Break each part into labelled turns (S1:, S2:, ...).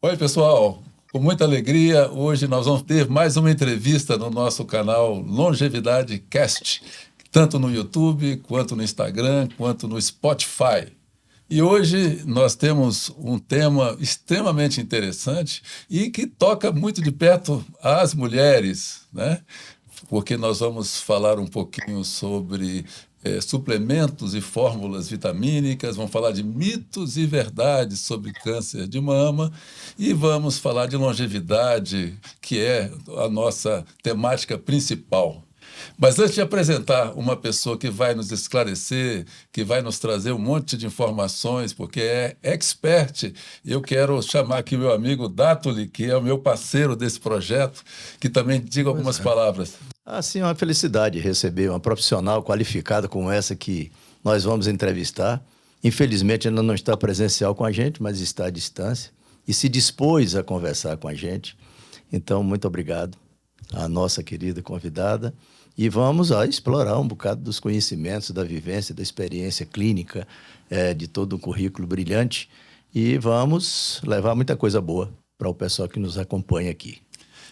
S1: Oi, pessoal. Com muita alegria, hoje nós vamos ter mais uma entrevista no nosso canal Longevidade Cast, tanto no YouTube, quanto no Instagram, quanto no Spotify. E hoje nós temos um tema extremamente interessante e que toca muito de perto as mulheres, né? Porque nós vamos falar um pouquinho sobre suplementos e fórmulas vitamínicas, vamos falar de mitos e verdades sobre câncer de mama e vamos falar de longevidade, que é a nossa temática principal. Mas antes de apresentar uma pessoa que vai nos esclarecer, que vai nos trazer um monte de informações, porque é expert, eu quero chamar aqui meu amigo Dátoli, que é o meu parceiro desse projeto, que também diga
S2: Pois
S1: algumas
S2: é.
S1: palavras.
S2: Assim, é uma felicidade receber uma profissional qualificada como essa que nós vamos entrevistar. Infelizmente, ela não está presencial com a gente, mas está à distância e se dispôs a conversar com a gente. Então, muito obrigado à nossa querida convidada. E vamos explorar um bocado dos conhecimentos, da vivência, da experiência clínica, de todo o currículo brilhante. E vamos levar muita coisa boa para o pessoal que nos acompanha aqui.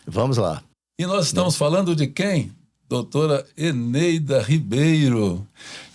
S2: Vamos lá.
S1: E nós
S2: Né?
S1: estamos falando de quem? Doutora Eneida Ribeiro.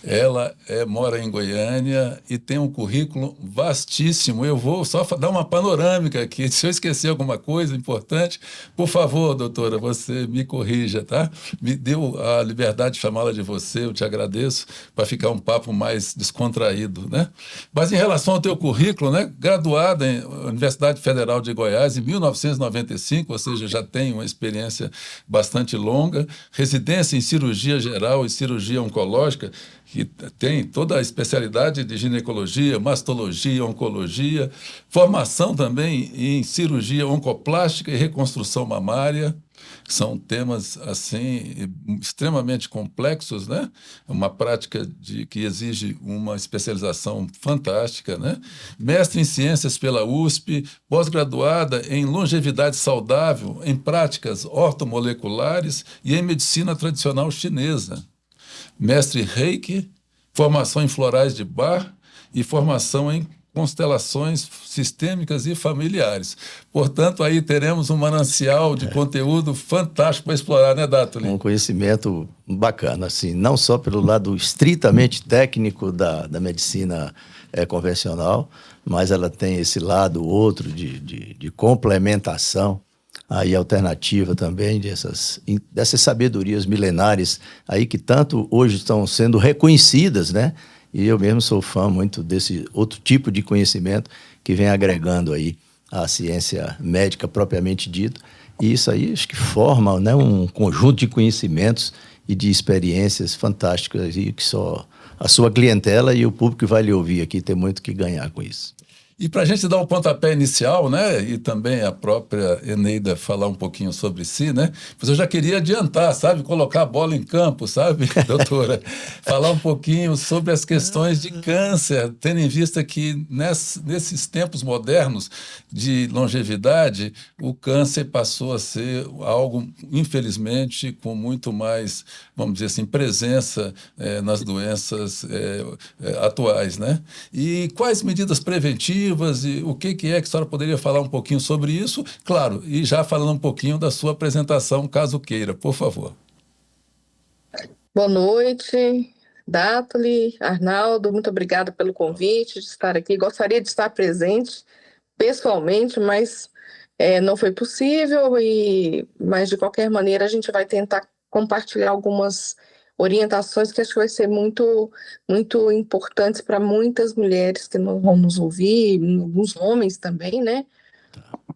S1: Ela mora em Goiânia e tem um currículo vastíssimo. Eu vou só dar uma panorâmica aqui. Se eu esquecer alguma coisa importante, por favor, doutora, você me corrija, tá? Me deu a liberdade de chamá-la de você, eu te agradeço, para ficar um papo mais descontraído, né? Mas em relação ao teu currículo, né? Graduada em Universidade Federal de Goiás em 1995, ou seja, já tem uma experiência bastante longa, residência em cirurgia geral e cirurgia oncológica, que tem toda a especialidade de ginecologia, mastologia, oncologia, formação também em cirurgia oncoplástica e reconstrução mamária. São temas assim extremamente complexos, né? Uma prática que exige uma especialização fantástica, né? Mestre em ciências pela USP, pós-graduada em longevidade saudável, em práticas ortomoleculares e em medicina tradicional chinesa. Mestre Reiki, formação em florais de Bach e formação em constelações sistêmicas e familiares. Portanto, aí teremos um manancial de conteúdo fantástico para explorar, né, Dátoli?
S2: Um conhecimento bacana, assim, não só pelo lado estritamente técnico da medicina convencional, mas ela tem esse lado outro de complementação, aí alternativa também dessas sabedorias milenares aí que tanto hoje estão sendo reconhecidas, né? E eu mesmo sou fã muito desse outro tipo de conhecimento que vem agregando aí a ciência médica propriamente dita. E isso aí acho que forma, né, um conjunto de conhecimentos e de experiências fantásticas e que só a sua clientela e o público que vai lhe ouvir aqui tem muito que ganhar com isso.
S1: E para a gente dar o pontapé inicial, né, e também a própria Eneida falar um pouquinho sobre si, né, mas eu já queria adiantar, sabe, colocar a bola em campo, sabe, doutora, falar um pouquinho sobre as questões de câncer, tendo em vista que nesses tempos modernos de longevidade, o câncer passou a ser algo, infelizmente, com muito mais, vamos dizer assim, presença nas doenças atuais, né? E quais medidas preventivas e o que é que a senhora poderia falar um pouquinho sobre isso? Claro, e já falando um pouquinho da sua apresentação, caso queira, por favor.
S3: Boa noite, Dátoli, Arnaldo, muito obrigada pelo convite de estar aqui. Gostaria de estar presente pessoalmente, mas não foi possível, mas de qualquer maneira a gente vai tentar compartilhar algumas orientações que acho que vai ser muito, muito importantes para muitas mulheres que não vão nos ouvir, alguns homens também, né?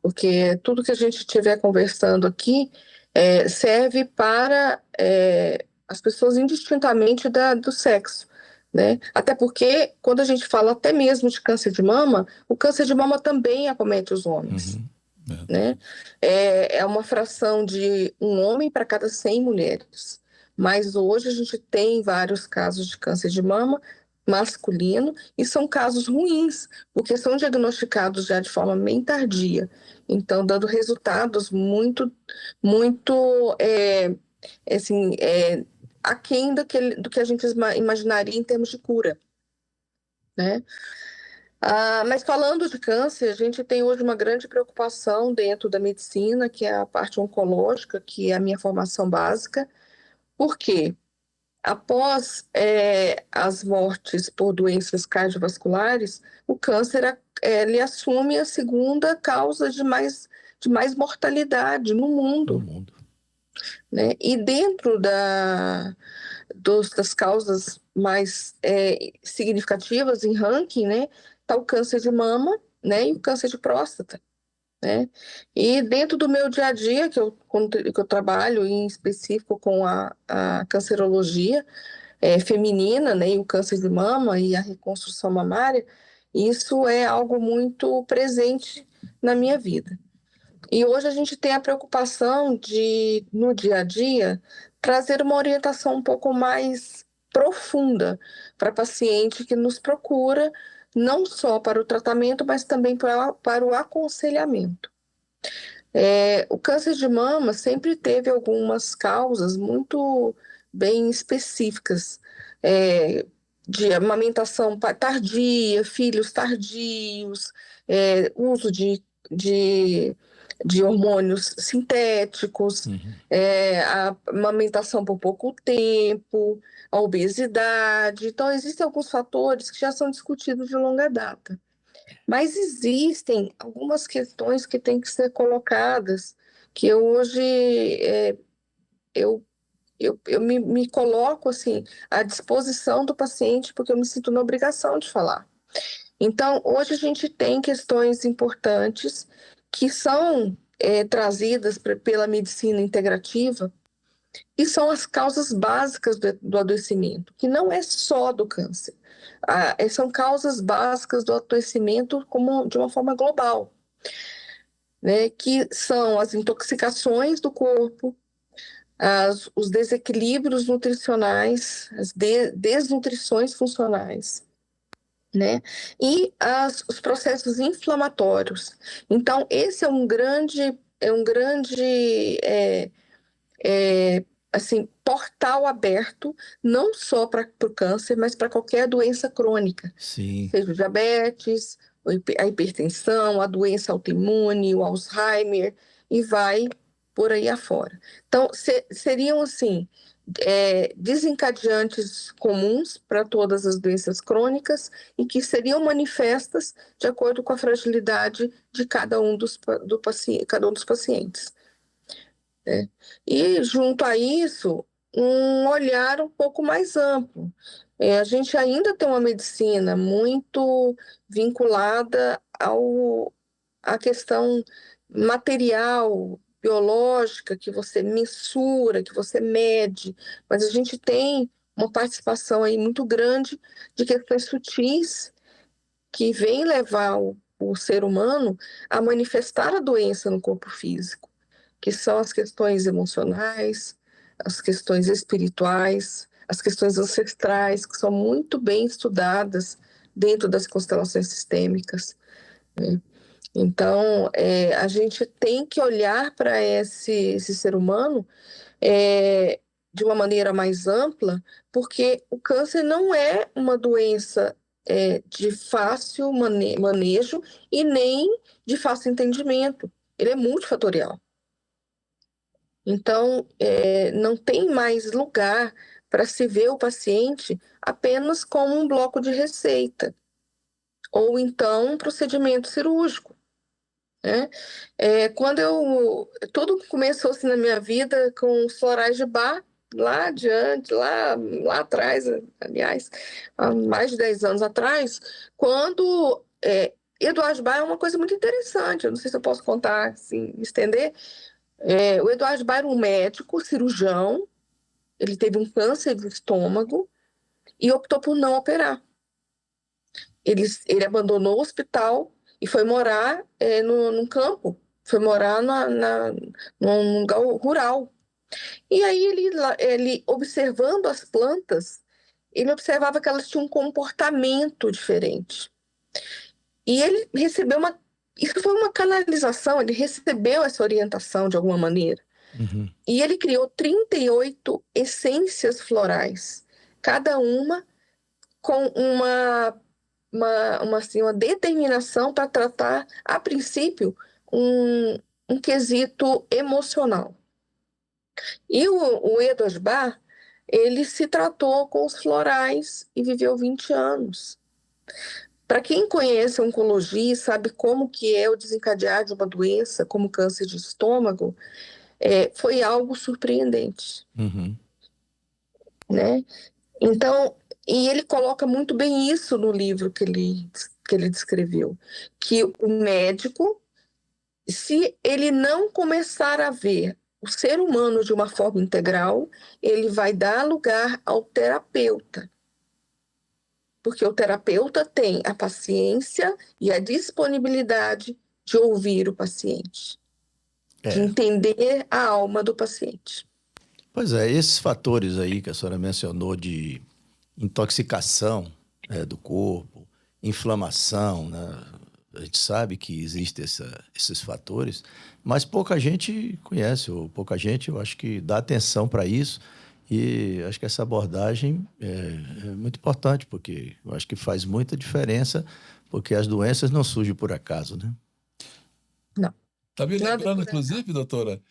S3: Porque tudo que a gente estiver conversando aqui serve para as pessoas indistintamente do sexo, né? Até porque, quando a gente fala até mesmo de câncer de mama, o câncer de mama também acomete os homens, né? É uma fração de um homem para cada 100 mulheres. Mas hoje a gente tem vários casos de câncer de mama masculino e são casos ruins, porque são diagnosticados já de forma bem tardia. Então, dando resultados muito, muito, assim, aquém do que a gente imaginaria em termos de cura, né? Mas falando de câncer, a gente tem hoje uma grande preocupação dentro da medicina, que é a parte oncológica, que é a minha formação básica. Por quê? Após as mortes por doenças cardiovasculares, o câncer ele assume a segunda causa de mais mortalidade no
S2: No
S3: mundo,
S2: mundo.
S3: né? E dentro das causas mais significativas em ranking, né, está o câncer de mama, né, e o câncer de próstata, né? E dentro do meu dia a dia, que eu trabalho em específico com a cancerologia feminina, né, e o câncer de mama e a reconstrução mamária, isso é algo muito presente na minha vida. E hoje a gente tem a preocupação de, no dia a dia, trazer uma orientação um pouco mais profunda para paciente que nos procura, não só para o tratamento, mas também para o aconselhamento. O câncer de mama sempre teve algumas causas muito bem específicas, de amamentação tardia, filhos tardios, uso de hormônios sintéticos, a amamentação por pouco tempo, a obesidade. Então, existem alguns fatores que já são discutidos de longa data. Mas existem algumas questões que têm que ser colocadas, que hoje eu me coloco assim, à disposição do paciente, porque eu me sinto na obrigação de falar. Então, hoje a gente tem questões importantes que são trazidas pela medicina integrativa, e são as causas básicas do adoecimento, que não é só do câncer. São causas básicas do adoecimento de uma forma global, né? Que são as intoxicações do corpo, os desequilíbrios nutricionais, as desnutrições funcionais, né? E os processos inflamatórios. Então, esse é um grande assim, portal aberto, não só para o câncer, mas para qualquer doença crônica.
S2: Sim.
S3: Seja o diabetes, a hipertensão, a doença autoimune, o Alzheimer, e vai por aí afora. Então, seriam, assim, desencadeantes comuns para todas as doenças crônicas e que seriam manifestas de acordo com a fragilidade de cada um dos pacientes. E, junto a isso, um olhar um pouco mais amplo. A gente ainda tem uma medicina muito vinculada à questão material, biológica, que você mensura, que você mede, mas a gente tem uma participação aí muito grande de questões sutis que vêm levar o ser humano a manifestar a doença no corpo físico, que são as questões emocionais, as questões espirituais, as questões ancestrais, que são muito bem estudadas dentro das constelações sistêmicas, né? Então, a gente tem que olhar para esse ser humano de uma maneira mais ampla, porque o câncer não é uma doença de fácil manejo e nem de fácil entendimento. Ele é multifatorial. Então, não tem mais lugar para se ver o paciente apenas como um bloco de receita, ou então um procedimento cirúrgico, né? Tudo começou assim na minha vida com os florais de Bach, lá adiante, lá atrás, aliás, há mais de 10 anos atrás, quando Eduardo Bach é uma coisa muito interessante, eu não sei se eu posso contar, assim, estender. O Eduardo Bach era um médico, cirurgião, ele teve um câncer do estômago e optou por não operar. Ele abandonou o hospital e foi morar num campo, foi morar num lugar rural. E aí ele, observando as plantas, ele observava que elas tinham um comportamento diferente. E ele recebeu isso foi uma canalização, ele recebeu essa orientação de alguma maneira.
S2: Uhum.
S3: E ele criou 38 essências florais, cada uma com uma assim, uma determinação para tratar, a princípio, um quesito emocional. E o Edward Bach, ele se tratou com os florais e viveu 20 anos. Para quem conhece a oncologia e sabe como que é o desencadear de uma doença como câncer de estômago, foi algo surpreendente,
S2: Uhum.
S3: né? Então, e ele coloca muito bem isso no livro que ele descreveu, que o médico, se ele não começar a ver o ser humano de uma forma integral, ele vai dar lugar ao terapeuta. Porque o terapeuta tem a paciência e a disponibilidade de ouvir o paciente, de entender a alma do paciente.
S2: Pois é, esses fatores aí que a senhora mencionou de intoxicação do corpo, inflamação, né? A gente sabe que existem esses fatores, mas pouca gente conhece, ou pouca gente, eu acho que dá atenção para isso, e acho que essa abordagem é muito importante, porque eu acho que faz muita diferença, porque as doenças não surgem por acaso, né?
S3: Não.
S1: Está me lembrando, inclusive, doutora,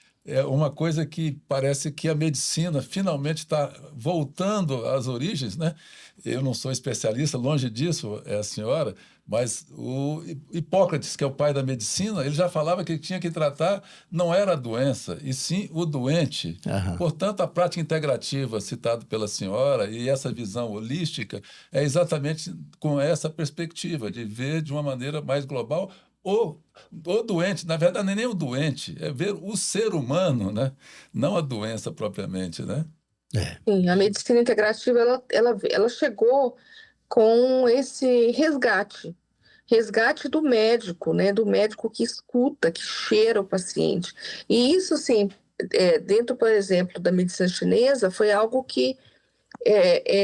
S1: uma coisa que parece que a medicina finalmente está voltando às origens, né? Eu não sou especialista, longe disso, é a senhora, mas o Hipócrates, que é o pai da medicina, ele já falava que tinha que tratar, não era a doença, e sim o doente.
S2: Aham.
S1: Portanto, a prática integrativa citada pela senhora e essa visão holística é exatamente com essa perspectiva, de ver de uma maneira mais global o doente, na verdade, não é nem o doente, é ver o ser humano, né? Não a doença propriamente, né?
S3: Sim, a medicina integrativa ela chegou com esse resgate do médico, né? Do médico que escuta, que cheira o paciente. E isso, assim, dentro, por exemplo, da medicina chinesa, foi algo que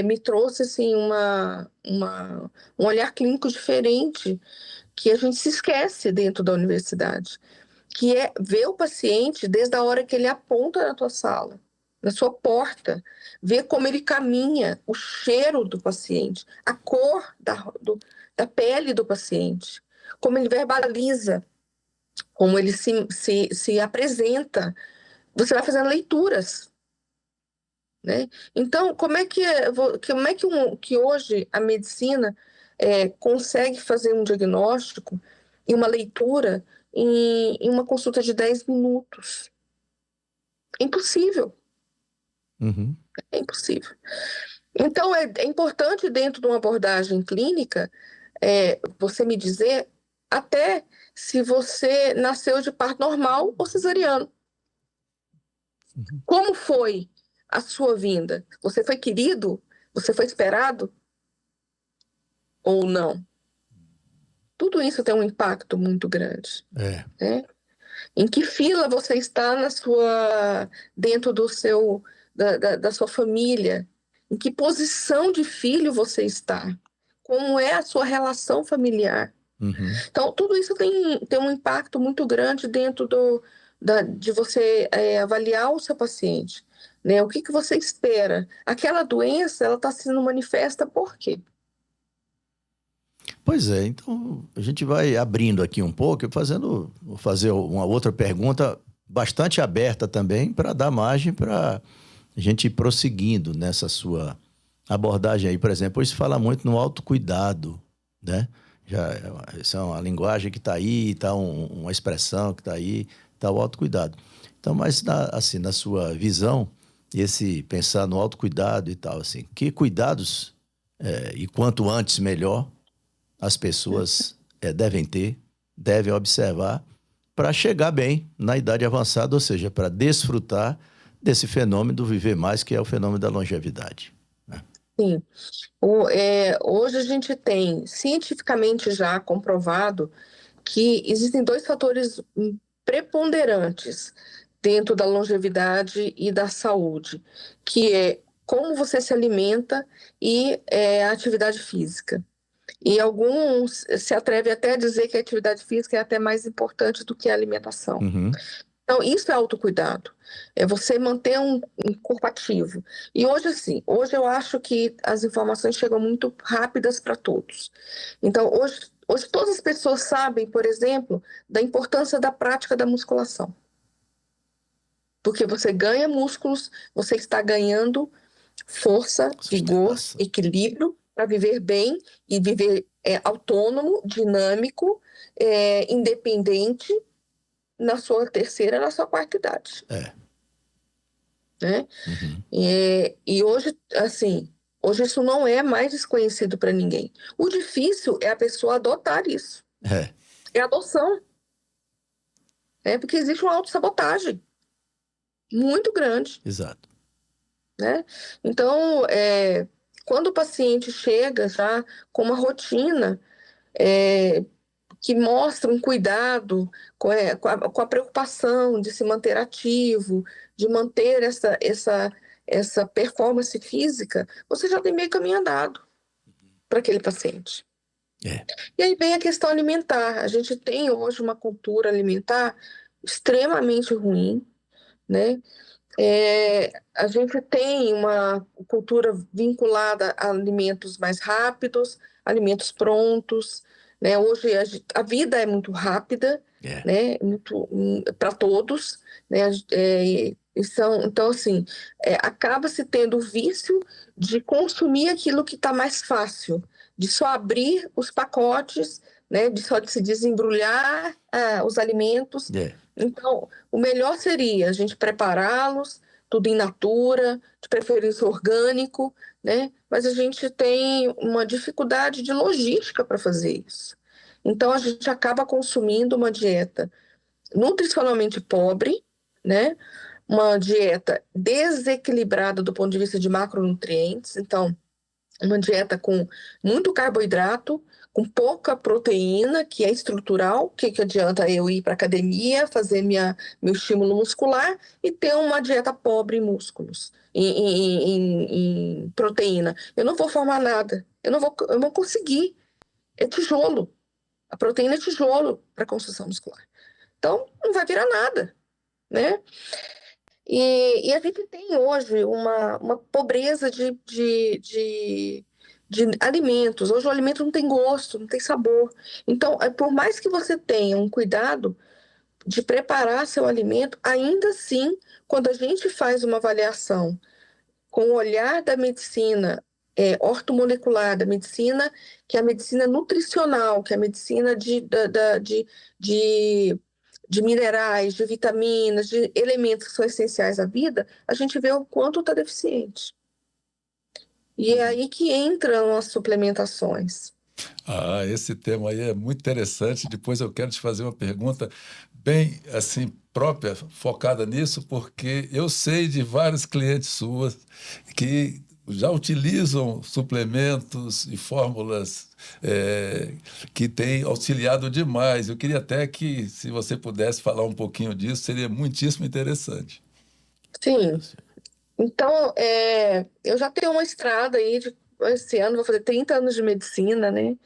S3: me trouxe assim um olhar clínico diferente, que a gente se esquece dentro da universidade, que é ver o paciente desde a hora que ele aponta na tua sala, na sua porta, ver como ele caminha, o cheiro do paciente, a cor da pele do paciente, como ele verbaliza, como ele se apresenta. Você vai fazendo leituras, né? Então, que hoje a medicina consegue fazer um diagnóstico e uma leitura em uma consulta de 10 minutos? Impossível,
S2: Uhum.
S3: é impossível. Então, é importante dentro de uma abordagem clínica você me dizer até se você nasceu de parto normal ou cesariano.
S2: Uhum.
S3: Como foi a sua vinda? Você foi querido? Você foi esperado? Ou não? Tudo isso tem um impacto muito grande, né? Em que fila você está dentro da sua família? Em que posição de filho você está? Como é a sua relação familiar?
S2: Uhum.
S3: Então, tudo isso tem um impacto muito grande dentro de você avaliar o seu paciente, né? O que você espera? Aquela doença, ela está sendo manifesta por quê?
S2: Pois é, então a gente vai abrindo aqui um pouco, vou fazer uma outra pergunta bastante aberta também, para dar margem para a gente ir prosseguindo nessa sua abordagem aí. Por exemplo, hoje se fala muito no autocuidado, né? Essa é uma linguagem que está aí, tá uma expressão que está aí, está o autocuidado. Então, mas assim, na sua visão, esse pensar no autocuidado e tal, assim, que cuidados, e quanto antes melhor, as pessoas devem observar para chegar bem na idade avançada, ou seja, para desfrutar desse fenômeno do viver mais, que é o fenômeno da longevidade, né?
S3: Sim. Hoje a gente tem cientificamente já comprovado que existem dois fatores preponderantes dentro da longevidade e da saúde, que é como você se alimenta e a atividade física. E alguns se atrevem até a dizer que a atividade física é até mais importante do que a alimentação.
S2: Uhum.
S3: Então, isso é autocuidado. É você manter um corpo ativo. E hoje, assim, hoje eu acho que as informações chegam muito rápidas para todos. Então, hoje todas as pessoas sabem, por exemplo, da importância da prática da musculação. Porque você ganha músculos, você está ganhando força, vigor,
S2: Sustentação.
S3: equilíbrio para viver bem e viver autônomo, dinâmico, independente na sua terceira, na sua quarta idade. Né?
S2: Uhum.
S3: E hoje, assim, hoje isso não é mais desconhecido para ninguém. O difícil é a pessoa adotar isso. É a adoção. Porque existe uma autossabotagem muito grande.
S2: Exato.
S3: Né? Então, quando o paciente chega já com uma rotina que mostra um cuidado com a preocupação de se manter ativo, de manter essa performance física, você já tem meio caminho andado para aquele paciente. E aí vem a questão alimentar. A gente tem hoje uma cultura alimentar extremamente ruim, né? A gente tem uma cultura vinculada a alimentos mais rápidos, alimentos prontos, né? Hoje a vida é muito rápida, né? Para todos, né? Então, assim, acaba-se tendo o vício de consumir aquilo que está mais fácil, de só abrir os pacotes, né? De só de se desembrulhar os alimentos. Então, o melhor seria a gente prepará-los, tudo in natura, de preferência orgânico, né? Mas a gente tem uma dificuldade de logística para fazer isso. Então, a gente acaba consumindo uma dieta nutricionalmente pobre, né? Uma dieta desequilibrada do ponto de vista de macronutrientes. Então, uma dieta com muito carboidrato, com pouca proteína, que é estrutural. O que adianta eu ir para a academia, fazer meu estímulo muscular e ter uma dieta pobre em músculos, em proteína? Eu não vou formar nada, eu não vou conseguir. É tijolo. A proteína é tijolo para construção muscular. Então, não vai virar nada, né? E a gente tem hoje uma pobreza de alimentos. Hoje o alimento não tem gosto, não tem sabor. Então, por mais que você tenha um cuidado de preparar seu alimento, ainda assim, quando a gente faz uma avaliação com o olhar da medicina ortomolecular, da medicina, que é a medicina nutricional, que é a medicina de minerais, de vitaminas, de elementos que são essenciais à vida, a gente vê o quanto está deficiente. E é aí que entram as suplementações.
S1: Esse tema aí é muito interessante. Depois eu quero te fazer uma pergunta bem assim própria, focada nisso, porque eu sei de vários clientes suas que já utilizam suplementos e fórmulas que têm auxiliado demais. Eu queria até que, se você pudesse falar um pouquinho disso, seria muitíssimo interessante.
S3: Sim. Então, eu já tenho uma estrada aí, esse ano vou fazer 30 anos de medicina, né?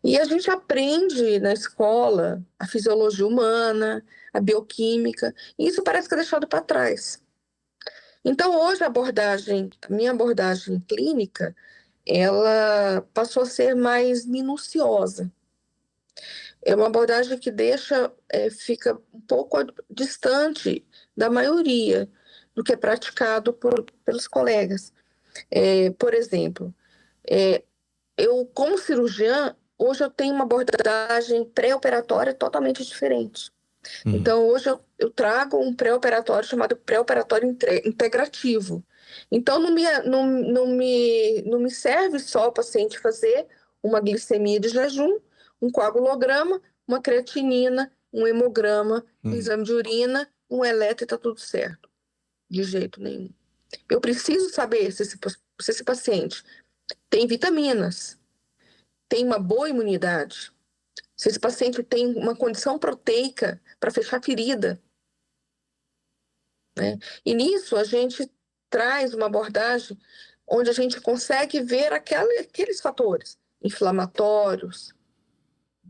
S3: E a gente aprende na escola a fisiologia humana, a bioquímica, e isso parece que é deixado para trás. Então, hoje a minha abordagem clínica, ela passou a ser mais minuciosa. É uma abordagem que fica um pouco distante da maioria do que é praticado pelos colegas. Por exemplo, eu, como cirurgiã, hoje eu tenho uma abordagem pré-operatória totalmente diferente. Então, hoje eu trago um pré-operatório chamado pré-operatório integrativo. Então, não me serve só o paciente fazer uma glicemia de jejum, um coagulograma, uma creatinina, um hemograma, um exame de urina, um eletro e está tudo certo. De jeito nenhum. Eu preciso saber se esse paciente tem vitaminas, tem uma boa imunidade, se esse paciente tem uma condição proteica para fechar a ferida. Né? E nisso a gente traz uma abordagem onde a gente consegue ver aqueles fatores inflamatórios,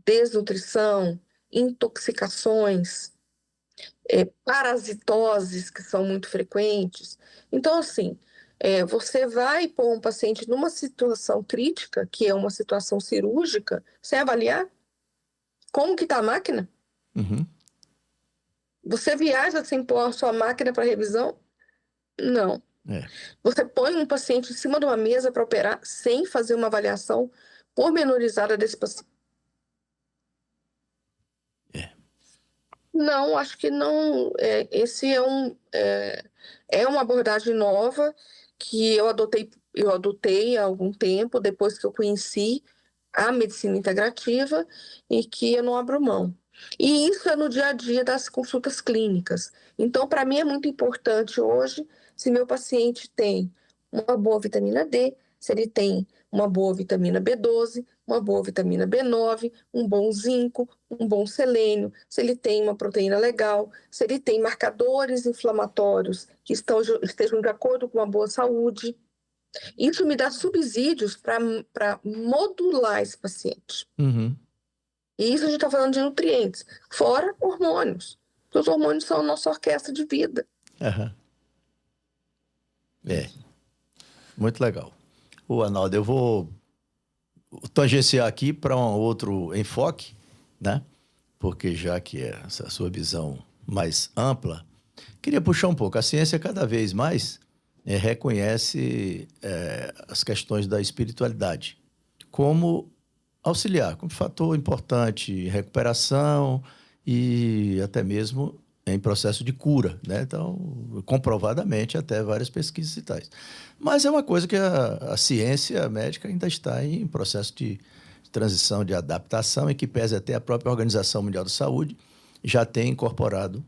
S3: desnutrição, intoxicações, parasitoses que são muito frequentes. Então, assim, você vai pôr um paciente numa situação crítica, que é uma situação cirúrgica, sem avaliar como que está a máquina?
S2: Uhum.
S3: Você viaja sem pôr a sua máquina para revisão? Não.
S2: É.
S3: Você põe um paciente em cima de uma mesa para operar sem fazer uma avaliação pormenorizada desse paciente?
S2: É.
S3: Não, acho que não. Esse é uma abordagem nova que eu adotei há algum tempo, depois que eu conheci a medicina integrativa e que eu não abro mão. E isso é no dia a dia das consultas clínicas. Então, para mim é muito importante hoje se meu paciente tem uma boa vitamina D, se ele tem uma boa vitamina B12, uma boa vitamina B9, um bom zinco, um bom selênio, se ele tem uma proteína legal, se ele tem marcadores inflamatórios que estejam de acordo com uma boa saúde. Isso me dá subsídios para modular esse paciente.
S2: Uhum.
S3: E isso a gente está falando de nutrientes, fora hormônios. Porque os hormônios são a nossa orquestra de vida.
S2: Aham. Muito legal. Ô, Arnaldo, eu vou tangenciar aqui para um outro enfoque, né? Porque já que é essa sua visão mais ampla, queria puxar um pouco. A ciência cada vez mais reconhece as questões da espiritualidade como auxiliar, como fator importante em recuperação e até mesmo em processo de cura, né? Então, comprovadamente, até várias pesquisas e tais. Mas é uma coisa que a ciência médica ainda está em processo de transição, de adaptação, e que pese até a própria Organização Mundial da Saúde já tem incorporado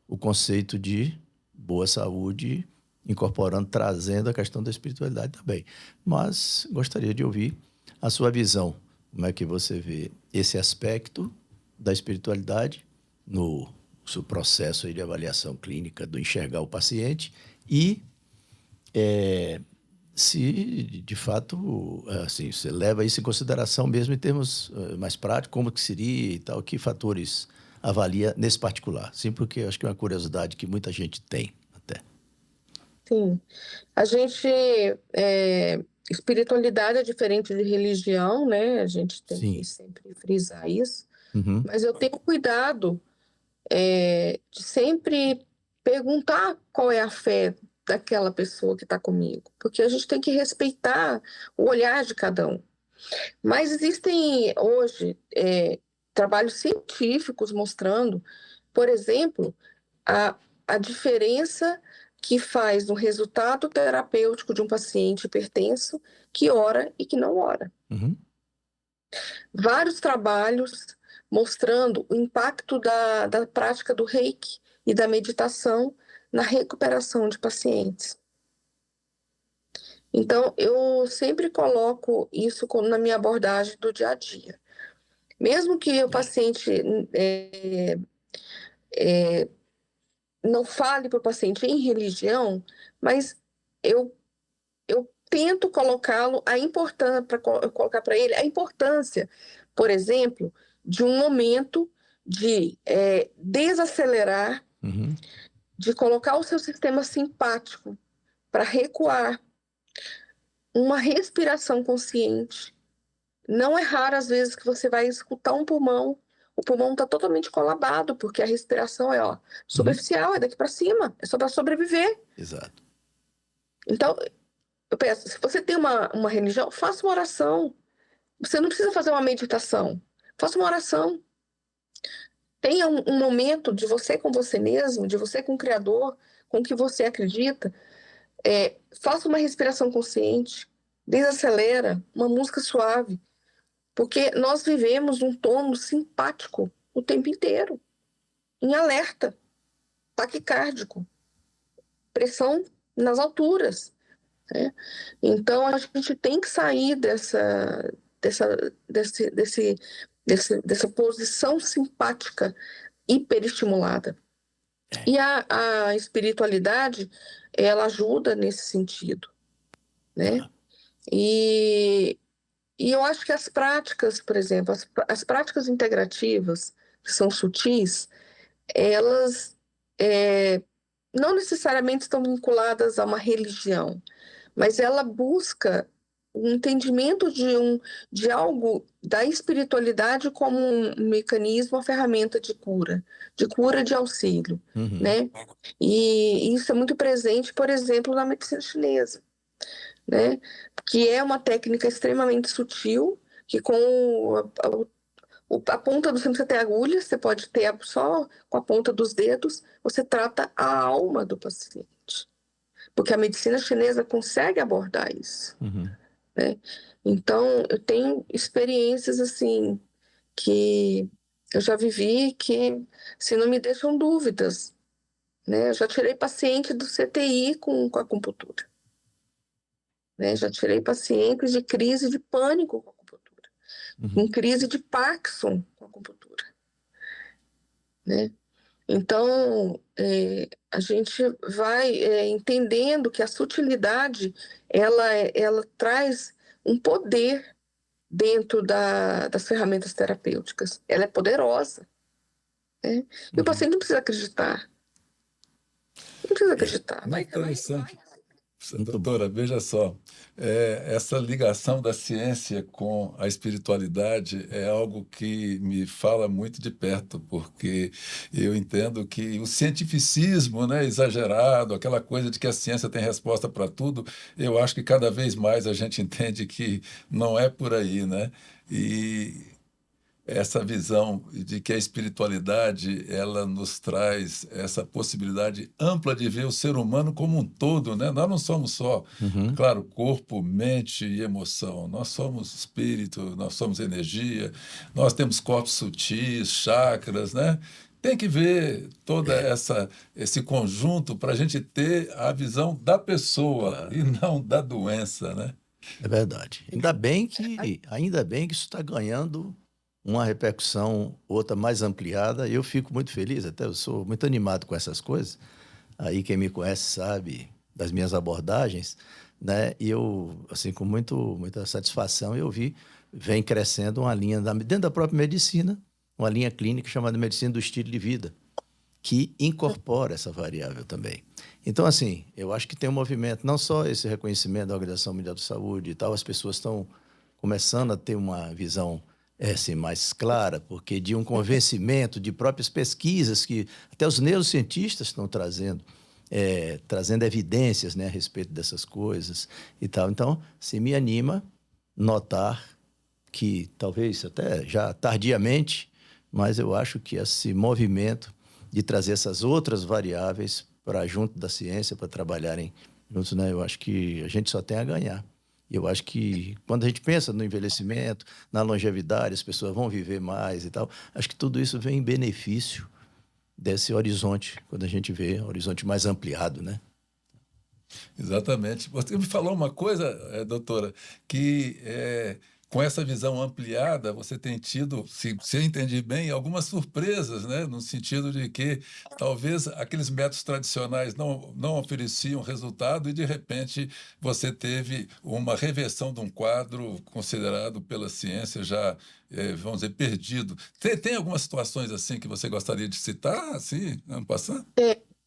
S2: o conceito de boa saúde, incorporando, trazendo a questão da espiritualidade também. Mas gostaria de ouvir a sua visão. Como é que você vê esse aspecto da espiritualidade no seu processo aí de avaliação clínica, do enxergar o paciente e se, de fato, assim, você leva isso em consideração mesmo em termos mais práticos, como que seria e tal, que fatores avalia nesse particular? Sim, porque acho que é uma curiosidade que muita gente tem até.
S3: Sim. A gente. Espiritualidade é diferente de religião, né? A gente tem que
S2: Sim.
S3: sempre frisar isso.
S2: Uhum.
S3: Mas eu tenho cuidado de sempre perguntar qual é a fé daquela pessoa que está comigo, porque a gente tem que respeitar o olhar de cada um. Mas existem hoje trabalhos científicos mostrando, por exemplo, a, a diferença que faz no resultado terapêutico de um paciente hipertenso que ora e que não ora.
S2: Uhum.
S3: Vários trabalhos mostrando o impacto da prática do Reiki e da meditação na recuperação de pacientes. Então, eu sempre coloco isso na minha abordagem do dia a dia. Mesmo que o paciente não fale para o paciente em religião, mas eu, eu tento colocá-lo, para colocar para ele a importância, por exemplo, de um momento de desacelerar,
S2: Uhum.
S3: de colocar o seu sistema simpático para recuar, uma respiração consciente. Não é raro, às vezes, que você vai escutar um pulmão, o pulmão está totalmente colabado, porque a respiração é superficial, é daqui para cima, é só para sobreviver.
S2: Exato.
S3: Então, eu peço, se você tem uma religião, faça uma oração. Você não precisa fazer uma meditação. Faça uma oração. Tenha um momento de você com você mesmo, de você com o Criador, com o que você acredita. Faça uma respiração consciente. Desacelera, uma música suave. Porque nós vivemos um tono simpático o tempo inteiro. Em alerta, taquicárdico, pressão nas alturas. Né? Então, a gente tem que sair dessa posição simpática hiperestimulada. E a espiritualidade, ela ajuda nesse sentido, né? E eu acho que as práticas, por exemplo, as práticas integrativas, que são sutis, elas não necessariamente estão vinculadas a uma religião, mas ela busca um entendimento de algo da espiritualidade como um mecanismo, uma ferramenta de cura, de auxílio,
S2: Uhum.
S3: né? E isso é muito presente, por exemplo, na medicina chinesa, né? Que é uma técnica extremamente sutil, que com a ponta do, você não precisa ter agulha, você pode ter só com a ponta dos dedos, você trata a alma do paciente. Porque a medicina chinesa consegue abordar isso,
S2: Uhum.
S3: né? Então, eu tenho experiências assim que eu já vivi que se não me deixam dúvidas, né? Eu já tirei paciente do CTI com acupuntura, né? Já tirei pacientes de crise de pânico com acupuntura,
S2: Uhum.
S3: com crise de Parkinson com acupuntura, né? Então, a gente vai entendendo que a sutilidade, ela traz um poder dentro das ferramentas terapêuticas. Ela é poderosa, né? E o
S2: Uhum.
S3: paciente não precisa acreditar. Não precisa acreditar.
S1: Muito
S3: Vai.
S1: interessante.
S2: Muito bom.
S1: Doutora, veja só, essa ligação da ciência com a espiritualidade é algo que me fala muito de perto, porque eu entendo que o cientificismo, né, exagerado, aquela coisa de que a ciência tem resposta para tudo, eu acho que cada vez mais a gente entende que não é por aí, né? E essa visão de que a espiritualidade ela nos traz essa possibilidade ampla de ver o ser humano como um todo, né? Nós não somos só,
S2: Uhum.
S1: claro, corpo, mente e emoção. Nós somos espírito, nós somos energia, nós temos corpos sutis, chakras, né? Tem que ver toda
S2: É,
S1: esse conjunto para a gente ter a visão da pessoa e
S2: claro.
S1: não da doença, né?
S2: É verdade. Ainda bem que isso está ganhando uma repercussão, outra mais ampliada. Eu fico muito feliz, até eu sou muito animado com essas coisas. Aí quem me conhece sabe das minhas abordagens, né? E eu, assim, com muita satisfação, vem crescendo uma linha dentro da própria medicina, uma linha clínica chamada medicina do estilo de vida, que incorpora essa variável também. Então, assim, eu acho que tem um movimento, não só esse reconhecimento da Organização Mundial da Saúde e tal, as pessoas estão começando a ter uma visão assim, mais clara, porque de um convencimento de próprias pesquisas que até os neurocientistas estão trazendo evidências, né, a respeito dessas coisas e tal. Então, se me anima notar que talvez até já tardiamente, mas eu acho que esse movimento de trazer essas outras variáveis para junto da ciência, para trabalharem juntos, né? Eu acho que a gente só tem a ganhar. E eu acho que quando a gente pensa no envelhecimento, na longevidade, as pessoas vão viver mais e tal, acho que tudo isso vem em benefício desse horizonte, quando a gente vê um horizonte mais ampliado, né?
S1: Exatamente. Você me falou uma coisa, doutora, que com essa visão ampliada você tem tido, se eu entendi bem, algumas surpresas, né? No sentido de que talvez aqueles métodos tradicionais não ofereciam resultado e de repente você teve uma reversão de um quadro considerado pela ciência já, vamos dizer, perdido. Tem algumas situações assim que você gostaria de citar, assim, ano passado?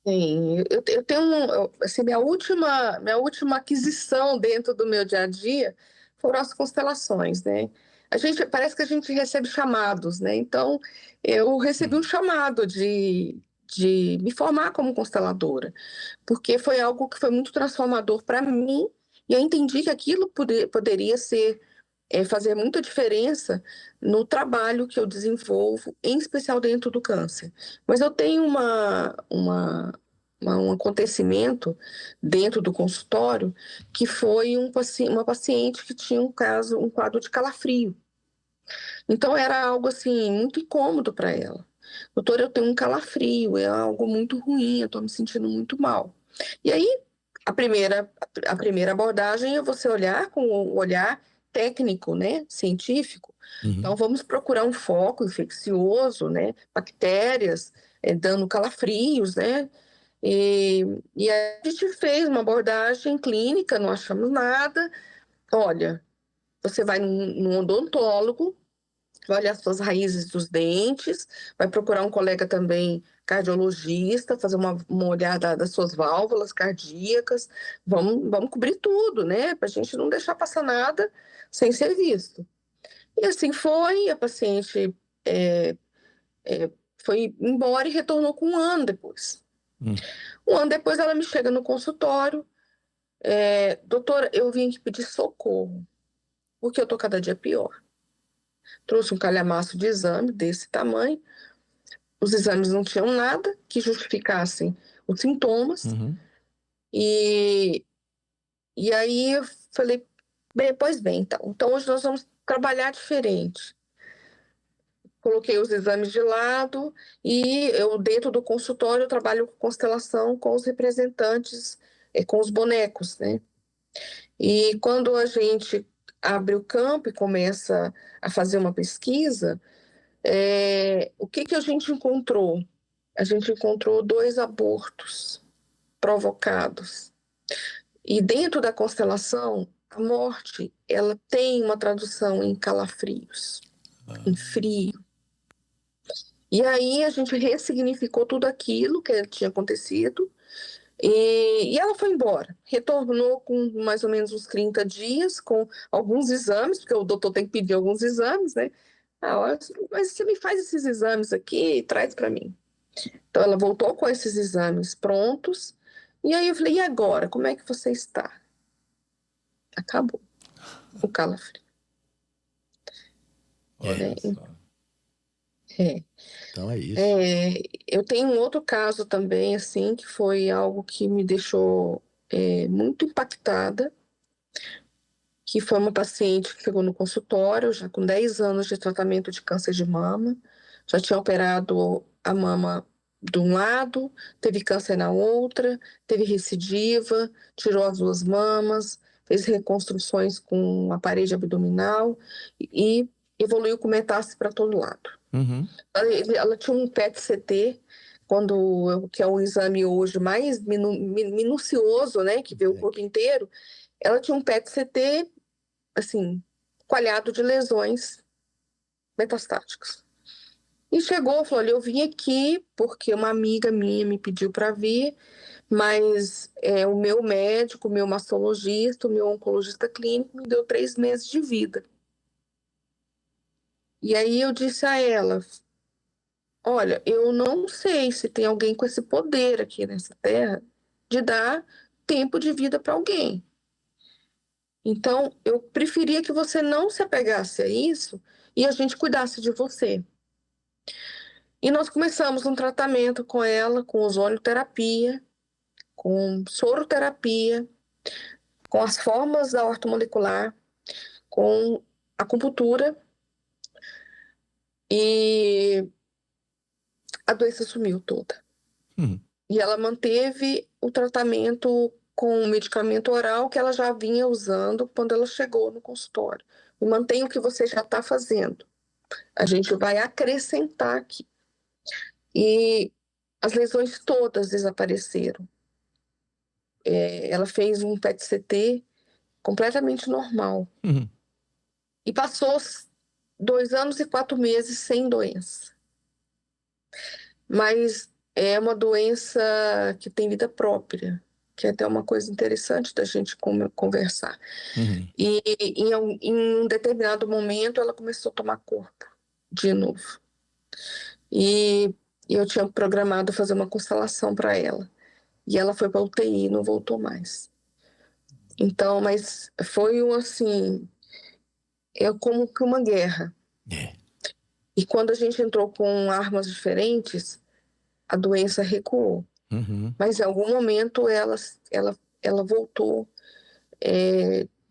S3: Sim, eu tenho assim, minha última aquisição dentro do meu dia a dia foram as constelações, né? Parece que a gente recebe chamados, né? Então, eu recebi um chamado de me formar como consteladora, porque foi algo que foi muito transformador para mim, e eu entendi que aquilo poderia fazer muita diferença no trabalho que eu desenvolvo, em especial dentro do câncer. Mas eu tenho um acontecimento dentro do consultório que foi uma paciente que tinha um quadro de calafrio. Então era algo assim muito incômodo para ela. Doutor, eu tenho um calafrio, é algo muito ruim, eu estou me sentindo muito mal. E aí a primeira abordagem é você olhar com o olhar técnico, né, científico. Então
S2: Uhum.
S3: vamos procurar um foco infeccioso, né, bactérias dando calafrios, né. E a gente fez uma abordagem clínica, não achamos nada. Olha, você vai num odontólogo, vai olhar as suas raízes dos dentes, vai procurar um colega também cardiologista, fazer uma olhada das suas válvulas cardíacas, vamos cobrir tudo, né? Para a gente não deixar passar nada sem ser visto. E assim foi, a paciente foi embora e retornou com um ano depois. Um ano depois ela me chega no consultório, doutora, eu vim aqui pedir socorro, porque eu tô cada dia pior. Trouxe um calhamaço de exame desse tamanho, os exames não tinham nada que justificassem os sintomas, e aí eu falei, bem, pois bem, então hoje nós vamos trabalhar diferente. Coloquei os exames de lado e eu, dentro do consultório, eu trabalho com constelação com os representantes, com os bonecos, né? E quando a gente abre o campo e começa a fazer uma pesquisa, o que a gente encontrou? A gente encontrou 2 abortos provocados. E dentro da constelação, a morte, ela tem uma tradução em calafrios, em frio. E aí a gente ressignificou tudo aquilo que tinha acontecido e ela foi embora. Retornou com mais ou menos uns 30 dias, com alguns exames, porque o doutor tem que pedir alguns exames, né? Mas você me faz esses exames aqui e traz para mim. Então ela voltou com esses exames prontos. E aí eu falei, e agora? Como é que você está? Acabou o calafrio.
S1: Olha só.
S2: Então é isso.
S3: Eu tenho um outro caso também, assim, que foi algo que me deixou muito impactada, que foi uma paciente que chegou no consultório, já com 10 anos de tratamento de câncer de mama, já tinha operado a mama de um lado, teve câncer na outra, teve recidiva, tirou as 2 mamas, fez reconstruções com a parede abdominal e evoluiu com metástase para todo lado. Ela tinha um PET-CT, que é o exame hoje mais minucioso, né, que vê o corpo inteiro. Ela tinha um PET-CT, assim, coalhado de lesões metastáticas. E chegou, falou, olha, eu vim aqui porque uma amiga minha me pediu para vir, mas o meu médico, o meu mastologista, o meu oncologista clínico me deu 3 meses de vida. E aí eu disse a ela, olha, eu não sei se tem alguém com esse poder aqui nessa terra de dar tempo de vida para alguém. Então, eu preferia que você não se apegasse a isso e a gente cuidasse de você. E nós começamos um tratamento com ela, com ozonioterapia, com soroterapia, com as formas da ortomolecular, com acupuntura, e a doença sumiu toda. E ela manteve o tratamento com o medicamento oral que ela já vinha usando quando ela chegou no consultório. E mantém o que você já está fazendo. A gente vai acrescentar aqui. E as lesões todas desapareceram. Ela fez um PET-CT completamente normal. E passou 2 anos e 4 meses sem doença. Mas é uma doença que tem vida própria, que é até uma coisa interessante da gente conversar. E em um determinado momento ela começou a tomar corpo de novo. E eu tinha programado fazer uma constelação para ela. E ela foi para a UTI e não voltou mais. Então, mas foi assim, como que uma guerra. E quando a gente entrou com armas diferentes, a doença recuou. Mas em algum momento ela voltou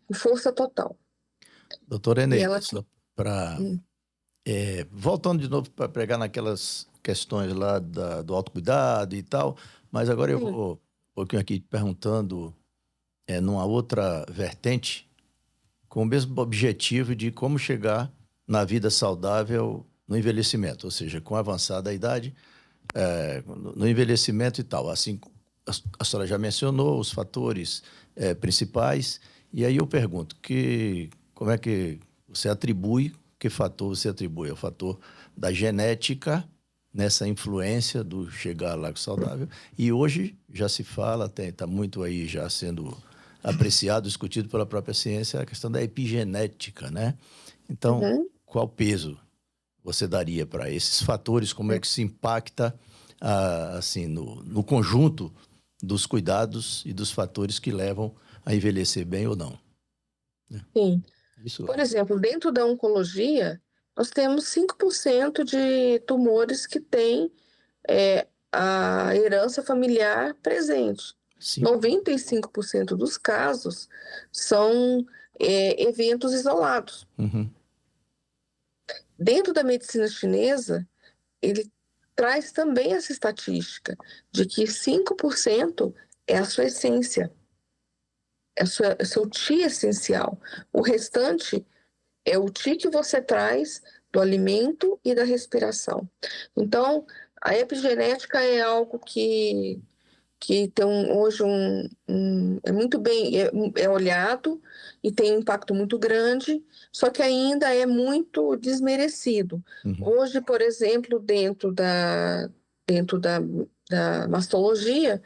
S3: com força total.
S2: Doutora Eneida, voltando de novo para pregar naquelas questões lá do autocuidado e tal, mas agora eu vou um pouquinho aqui perguntando numa outra vertente, com o mesmo objetivo de como chegar na vida saudável no envelhecimento, ou seja, com a avançada idade, no envelhecimento e tal. Assim, a senhora já mencionou os fatores principais, e aí eu pergunto, como é que você atribui, que fator você atribui? É o fator da genética, nessa influência do chegar lá saudável. E hoje já se fala, está muito aí já sendo apreciado, discutido pela própria ciência, a questão da epigenética, né? Então, qual peso você daria para esses fatores? Como é que se impacta assim, no conjunto dos cuidados e dos fatores que levam a envelhecer bem ou não?
S3: Sim.
S2: Isso.
S3: Por exemplo, dentro da oncologia, nós temos 5% de tumores que têm a herança familiar presente.
S2: Sim.
S3: 95% dos casos são eventos isolados. Dentro da medicina chinesa, ele traz também essa estatística de que 5% é a sua essência, é o seu ti essencial. O restante é o ti que você traz do alimento e da respiração. Então, a epigenética é algo que tem hoje é muito bem olhado e tem um impacto muito grande, só que ainda é muito desmerecido. Hoje, por exemplo, dentro da mastologia,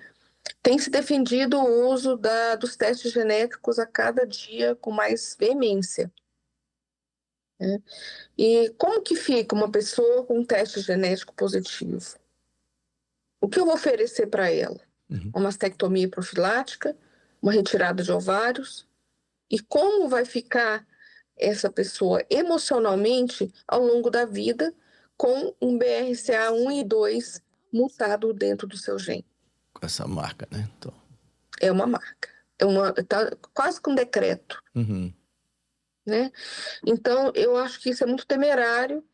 S3: tem se defendido o uso dos testes genéticos a cada dia com mais veemência. Né? E como que fica uma pessoa com um teste genético positivo? O que eu vou oferecer para ela? Uma mastectomia profilática, uma retirada de ovários, e como vai ficar essa pessoa emocionalmente ao longo da vida com um BRCA1 e 2 mutado dentro do seu gene.
S2: Com essa marca, né? Então...
S3: É uma marca. Tá quase com um decreto. Né? Então, eu acho que isso é muito temerário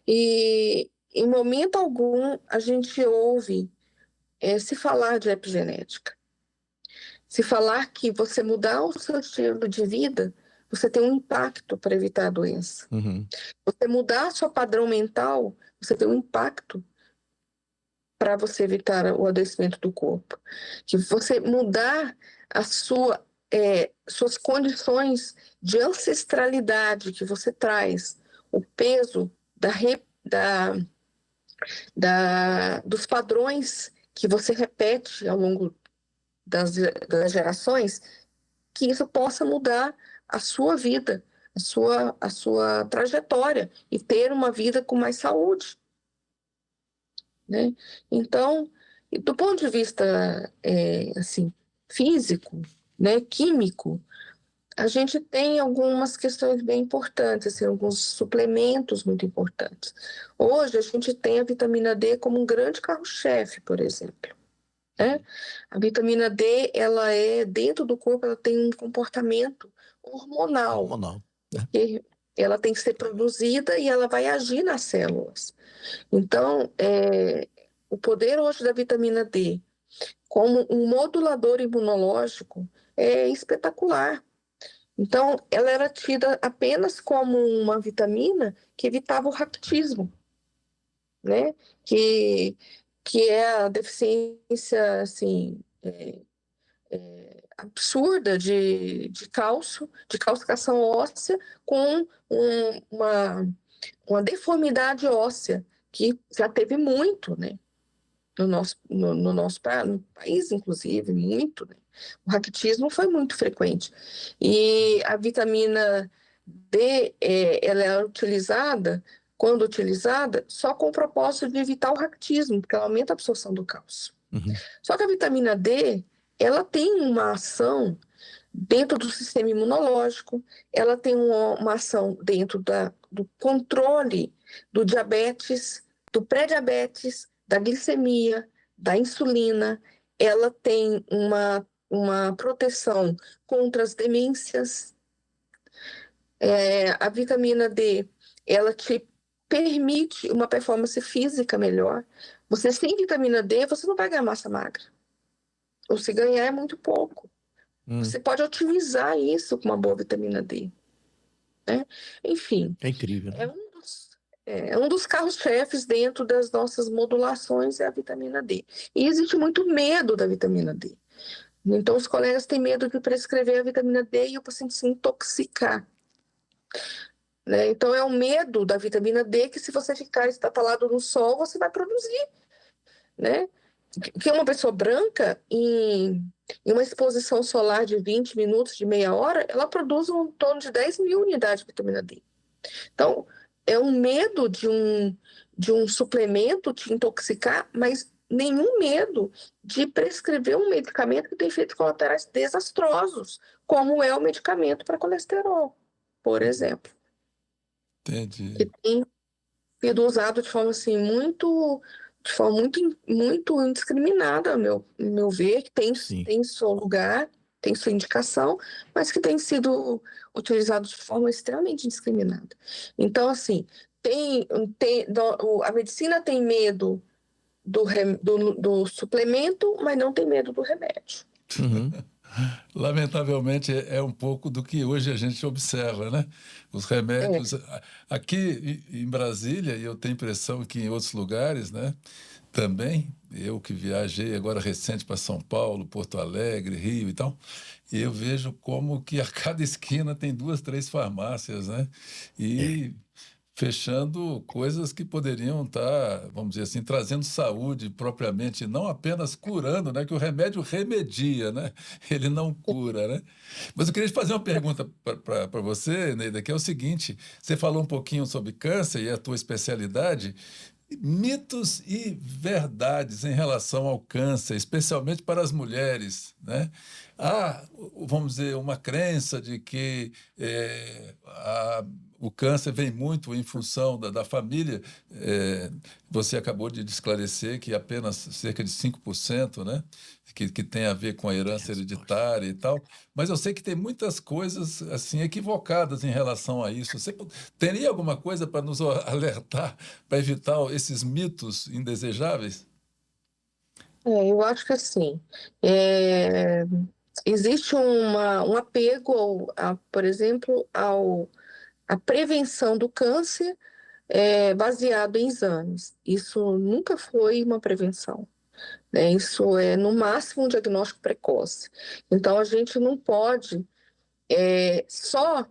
S3: e, em momento algum, a gente ouve se falar de epigenética. Se falar que você mudar o seu estilo de vida, você tem um impacto para evitar a doença. Você mudar seu padrão mental, você tem um impacto para você evitar o adoecimento do corpo. Que você mudar suas condições de ancestralidade que você traz, o peso dos padrões que você repete ao longo das gerações, que isso possa mudar a sua vida, a sua trajetória e ter uma vida com mais saúde. Né? Então, do ponto de vista assim, físico, né, químico, a gente tem algumas questões bem importantes, assim, alguns suplementos muito importantes. Hoje, a gente tem a vitamina D como um grande carro-chefe, por exemplo. Né? A vitamina D, dentro do corpo, ela tem um comportamento hormonal. Né? Ela tem que ser produzida e ela vai agir nas células. Então, o poder hoje da vitamina D como um modulador imunológico é espetacular. Então, ela era tida apenas como uma vitamina que evitava o raquitismo, né? Que é a deficiência, assim, absurda de cálcio, de calcificação óssea com uma deformidade óssea, que já teve muito, né? No nosso país, inclusive, muito, né? O raquitismo foi muito frequente. E a vitamina D, ela é utilizada, quando utilizada, só com o propósito de evitar o raquitismo, porque ela aumenta a absorção do cálcio. Só que a vitamina D, ela tem uma ação dentro do sistema imunológico, ela tem uma ação dentro do controle do diabetes, do pré-diabetes, da glicemia, da insulina, ela tem uma proteção contra as demências. A vitamina D, ela te permite uma performance física melhor. Você sem vitamina D, você não vai ganhar massa magra. Ou se ganhar é muito pouco. Você pode otimizar isso com uma boa vitamina D. Né? Enfim.
S2: É incrível. Né?
S3: É um dos carros-chefes dentro das nossas modulações é a vitamina D. E existe muito medo da vitamina D. Então, os colegas têm medo de prescrever a vitamina D e o paciente se intoxicar. né? Então é o medo da vitamina D que, se você ficar estatalado no sol, você vai produzir, né? Que uma pessoa branca, em uma exposição solar de 20 minutos, de meia hora, ela produz em torno de 10 mil unidades de vitamina D. Então, é um medo de um suplemento te intoxicar, mas nenhum medo de prescrever um medicamento que tem efeitos colaterais desastrosos, como é o medicamento para colesterol, por exemplo, que
S1: Entendi.
S3: tem sido usado de forma assim muito indiscriminada, meu ver, que
S2: Sim.
S3: tem seu lugar, tem sua indicação, mas que tem sido utilizado de forma extremamente indiscriminada. Então, assim, a medicina tem medo do suplemento, mas não tem medo do remédio.
S2: Uhum.
S1: Lamentavelmente, é um pouco do que hoje a gente observa, né? Os
S3: É,
S1: remédios. Aqui em Brasília, e eu tenho impressão que em outros lugares, né? Também, eu que viajei agora recente para São Paulo, Porto Alegre, Rio e tal, e eu vejo como que a cada esquina tem duas, três farmácias, né?
S2: É.
S1: E fechando coisas que poderiam estar, vamos dizer assim, trazendo saúde propriamente, não apenas curando, né? Que o remédio remedia, né? Ele não cura, né? Mas eu queria te fazer uma pergunta para você, Neida, que é o seguinte: você falou um pouquinho sobre câncer e a tua especialidade. Mitos e verdades em relação ao câncer, especialmente para as mulheres, né? Há, vamos dizer, uma crença de que o câncer vem muito em função da família. Você acabou de esclarecer que apenas cerca de 5%, né? Que tem a ver com a herança
S2: Resposta.
S1: hereditária e tal. Mas eu sei que tem muitas coisas assim equivocadas em relação a isso. Você teria alguma coisa para nos alertar, para evitar esses mitos indesejáveis?
S3: eu acho que assim, existe um apego, por exemplo, à prevenção do câncer, baseado em exames. Isso nunca foi uma prevenção, né? Isso é, no máximo, um diagnóstico precoce. Então, a gente não pode só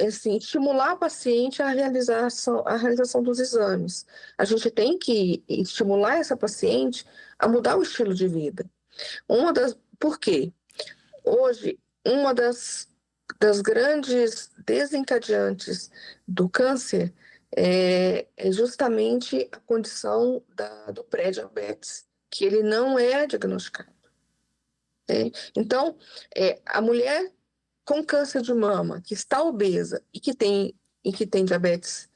S3: assim, estimular a paciente a realização dos exames. A gente tem que estimular essa paciente a mudar o estilo de vida. Por quê? Hoje, uma das grandes desencadeantes do câncer é justamente a condição do pré-diabetes, que ele não é diagnosticado, né? Então, a mulher com câncer de mama, que está obesa e que tem diabetes,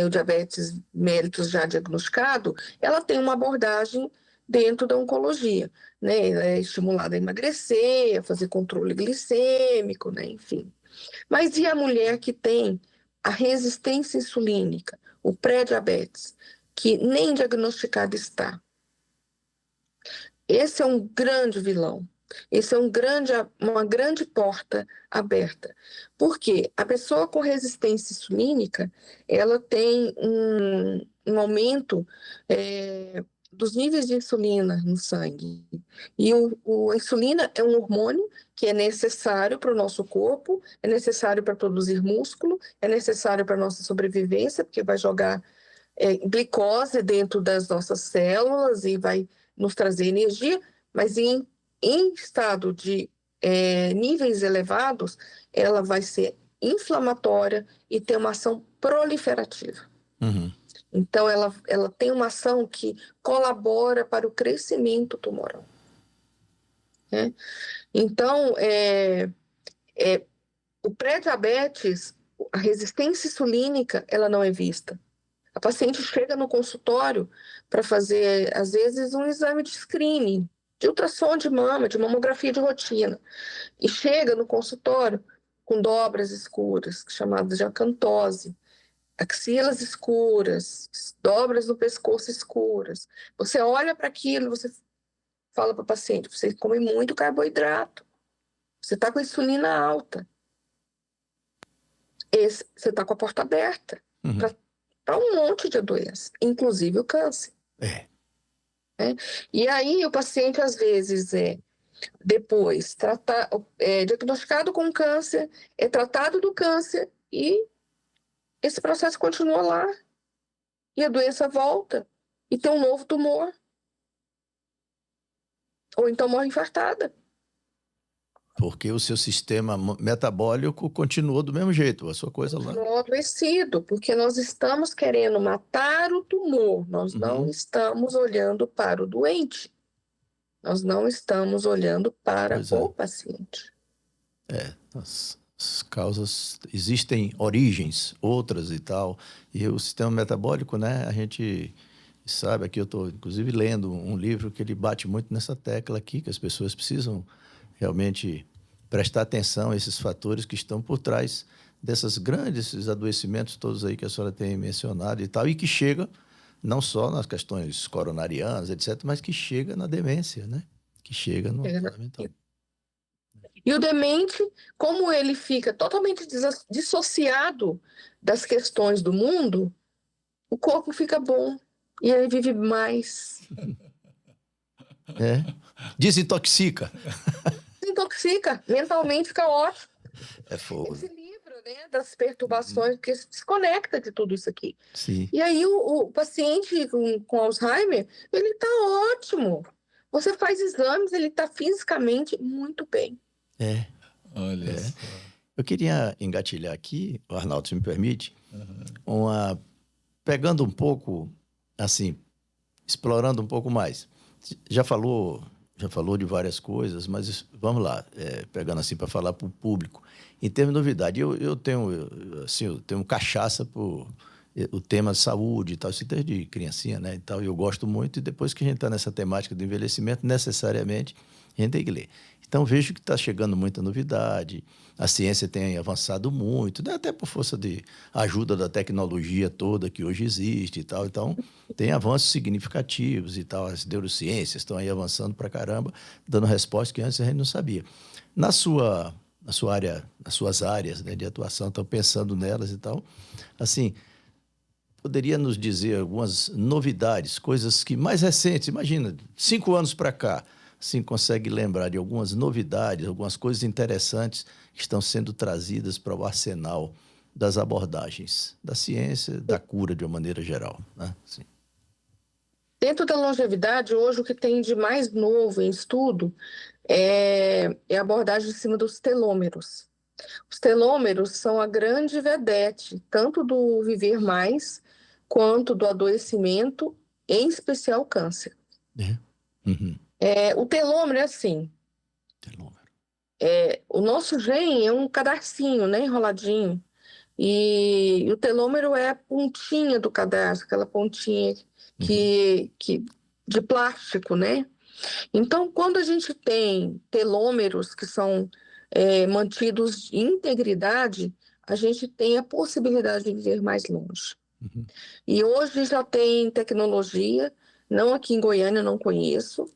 S3: o diabetes mellitus já diagnosticado, ela tem uma abordagem dentro da oncologia, né? Ela é estimulada a emagrecer, a fazer controle glicêmico, né? Enfim. Mas e a mulher que tem a resistência insulínica, o pré-diabetes, que nem diagnosticado está? Esse é um grande vilão. Esse é uma grande porta aberta. Por quê? A pessoa com resistência insulínica, ela tem um aumento dos níveis de insulina no sangue. E a insulina é um hormônio que é necessário para o nosso corpo, é necessário para produzir músculo, é necessário para a nossa sobrevivência, porque vai jogar glicose dentro das nossas células e vai nos trazer energia, mas em estado de níveis elevados, ela vai ser inflamatória e ter uma ação proliferativa.
S2: Uhum.
S3: Então, ela tem uma ação que colabora para o crescimento tumoral, né? Então, o pré-diabetes, a resistência insulínica, ela não é vista. A paciente chega no consultório para fazer, às vezes, um exame de screening, de ultrassom de mama, de mamografia de rotina, e chega no consultório com dobras escuras, chamadas de acantose, axilas escuras, dobras no pescoço escuras. Você olha para aquilo, você fala para o paciente: você come muito carboidrato, você está com a insulina alta, você está com a porta aberta
S2: Uhum.
S3: para um monte de doenças, inclusive o câncer.
S2: É.
S3: E aí o paciente, às vezes, depois diagnosticado com câncer, é tratado do câncer e esse processo continua lá e a doença volta e tem um novo tumor. Ou então morre infartada.
S2: Porque o seu sistema metabólico continuou do mesmo jeito, a sua coisa lá.
S3: Continuou adoecido, porque nós estamos querendo matar o tumor, nós não estamos olhando para o doente, nós não estamos olhando para o paciente.
S2: As causas, existem origens, outras e tal, e o sistema metabólico, né, a gente sabe, aqui eu estou inclusive lendo um livro que ele bate muito nessa tecla aqui, que as pessoas precisam realmente prestar atenção a esses fatores que estão por trás desses grandes adoecimentos todos aí que a senhora tem mencionado e tal, e que chega não só nas questões coronarianas, etc., mas que chega na demência, né? Que chega no fundamental.
S3: E o demente, como ele fica totalmente dissociado das questões do mundo, o corpo fica bom e ele vive mais.
S2: Desintoxica.
S3: Desintoxica, mentalmente fica ótimo.
S2: É fogo.
S3: Esse livro, né, das perturbações, porque se desconecta de tudo isso aqui.
S2: Sim.
S3: E aí o paciente com Alzheimer, ele está ótimo. Você faz exames, ele está fisicamente muito bem.
S1: Olha só.
S2: Eu queria engatilhar aqui, Arnaldo, se me permite, pegando um pouco, assim, explorando um pouco mais. Já falou de várias coisas, mas vamos lá, pegando assim para falar para o público. Em termos de novidade, eu tenho cachaça por o tema saúde e tal, isso desde criancinha, né, e tal, eu gosto muito, e depois que a gente está nessa temática do envelhecimento, necessariamente a gente tem que ler. Então vejo que está chegando muita novidade, a ciência tem avançado muito, né, até por força de ajuda da tecnologia toda que hoje existe e tal, então tem avanços significativos e tal, as neurociências estão aí avançando pra caramba, dando respostas que antes a gente não sabia. Na sua área, nas suas áreas, né, de atuação, estão pensando nelas e tal, assim, poderia nos dizer algumas novidades, coisas que mais recentes, imagina, 5 anos para cá, assim, consegue lembrar de algumas novidades, algumas coisas interessantes que estão sendo trazidas para o arsenal das abordagens da ciência, da cura de uma maneira geral, né? Sim.
S3: Dentro da longevidade, hoje o que tem de mais novo em estudo é a abordagem em cima dos telômeros. Os telômeros são a grande vedete, tanto do viver mais, quanto do adoecimento, em especial o câncer. O telômero é assim. O nosso gene é um cadarcinho, né, enroladinho. E o telômero é a pontinha do cadarço, aquela pontinha de plástico, né? Então, quando a gente tem telômeros que são mantidos em integridade, a gente tem a possibilidade de viver mais longe. E hoje já tem tecnologia, não aqui em Goiânia, eu não conheço,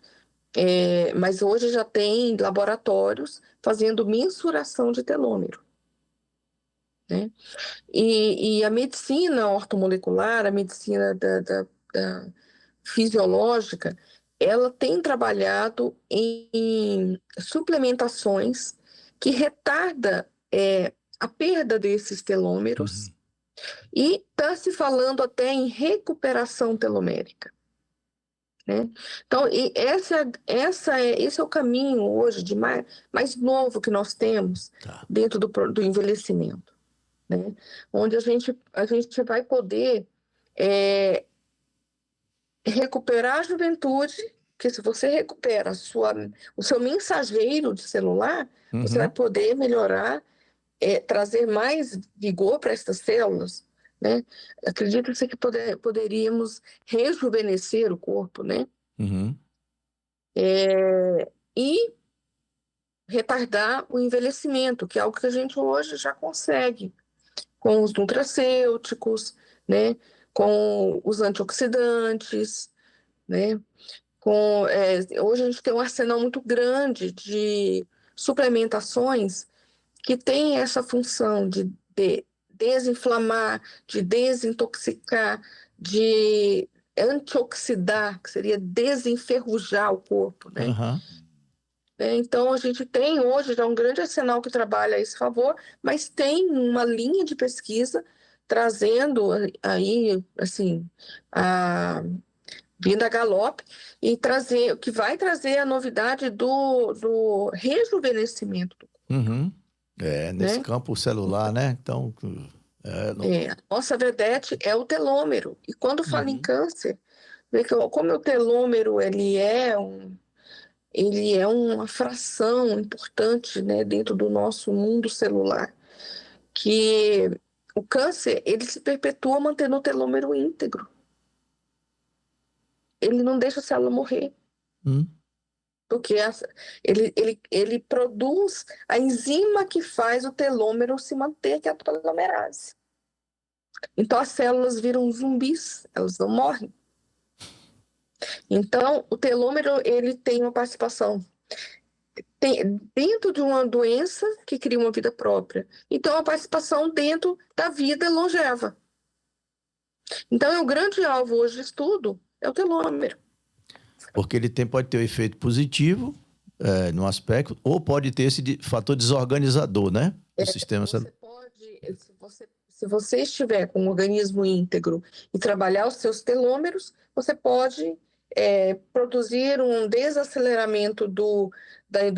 S3: mas hoje já tem laboratórios fazendo mensuração de telômero, né? E a medicina ortomolecular, a medicina da fisiológica, ela tem trabalhado em suplementações que retarda a perda desses telômeros e está se falando até em recuperação telomérica, né? Então, esse é o caminho hoje de mais novo que nós temos dentro do envelhecimento, né? Onde a gente vai poder recuperar a juventude, que se você recupera o seu mensageiro de celular, você vai poder melhorar, trazer mais vigor para essas células, né? Acredito-se que poderíamos rejuvenescer o corpo, né? E retardar o envelhecimento, que é algo que a gente hoje já consegue com os nutracêuticos, né? Com os antioxidantes, né? Hoje a gente tem um arsenal muito grande de suplementações que tem essa função de desinflamar, de desintoxicar, de antioxidar, que seria desenferrujar o corpo, né? Então, a gente tem hoje já um grande arsenal que trabalha a esse favor, mas tem uma linha de pesquisa trazendo aí, assim, vindo a galope, e que vai trazer a novidade do rejuvenescimento,
S2: Uhum. Nesse
S3: né?
S2: campo celular, né? Então,
S3: A nossa vedete é o telômero. E quando fala em
S1: Uhum.
S3: câncer, vê que como o telômero ele é uma fração importante, né, dentro do nosso mundo celular, que o câncer ele se perpetua mantendo o telômero íntegro. Ele não deixa a célula morrer,
S2: hum,
S3: porque ele produz a enzima que faz o telômero se manter, que é a telomerase. Então as células viram zumbis, elas não morrem. Então o telômero ele tem uma participação dentro de uma doença que cria uma vida própria. Então a participação dentro da vida longeva. Então é o grande alvo hoje de estudo é o telômero.
S2: porque ele pode ter um efeito positivo no aspecto, ou pode ter esse fator desorganizador, né? Do sistema celular.
S3: Se você estiver com um organismo íntegro e trabalhar os seus telômeros, você pode produzir um desaceleramento do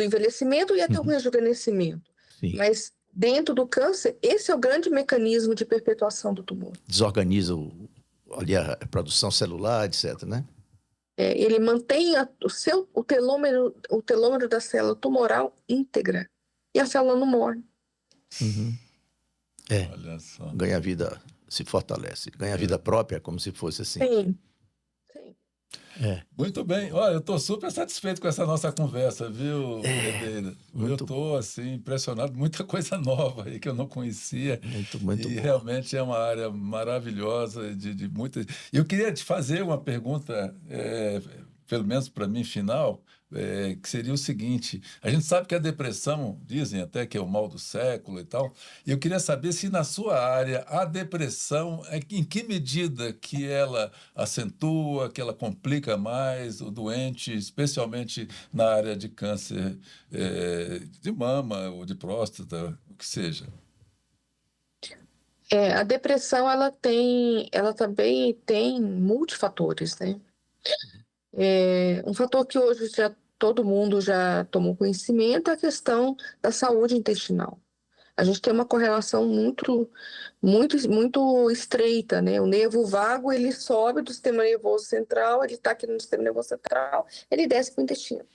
S3: envelhecimento e até um rejuvenescimento.
S2: Sim.
S3: Mas dentro do câncer, esse é o grande mecanismo de perpetuação do tumor.
S2: Desorganiza ali a produção celular, etc, né?
S3: Ele mantém o telômero da célula tumoral íntegra e a célula não morre.
S2: Uhum.
S1: Olha só.
S2: Ganha vida, se fortalece. Ganha vida própria, como se fosse assim.
S3: Sim.
S1: Muito bem. Olha, eu estou super satisfeito com essa nossa conversa, viu, Edeira? Eu estou, assim, impressionado. Muita coisa nova aí que eu não conhecia.
S2: Muito
S1: e
S2: bom.
S1: realmente é uma área maravilhosa de muitas... Eu queria te fazer uma pergunta, pelo menos para mim, final, que seria o seguinte: a gente sabe que a depressão, dizem até que é o mal do século e tal, e eu queria saber se na sua área a depressão, em que medida que ela acentua, que ela complica mais o doente, especialmente na área de câncer de mama ou de próstata, o que seja.
S3: A depressão ela também tem multifatores, né? Um fator que hoje todo mundo já tomou conhecimento é a questão da saúde intestinal. A gente tem uma correlação muito estreita, né? O nervo vago, ele sobe do sistema nervoso central, ele está aqui no sistema nervoso central, ele desce para o intestino.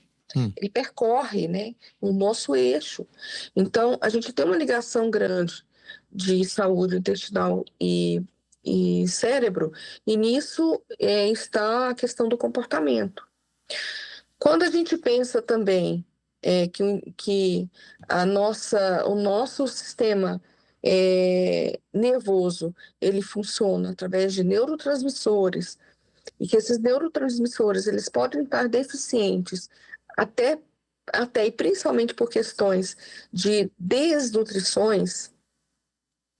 S3: Ele percorre, né, o nosso eixo. Então, a gente tem uma ligação grande de saúde intestinal e cérebro, e nisso está a questão do comportamento. Quando a gente pensa também que o nosso sistema nervoso ele funciona através de neurotransmissores, e que esses neurotransmissores eles podem estar deficientes até e principalmente por questões de desnutrições,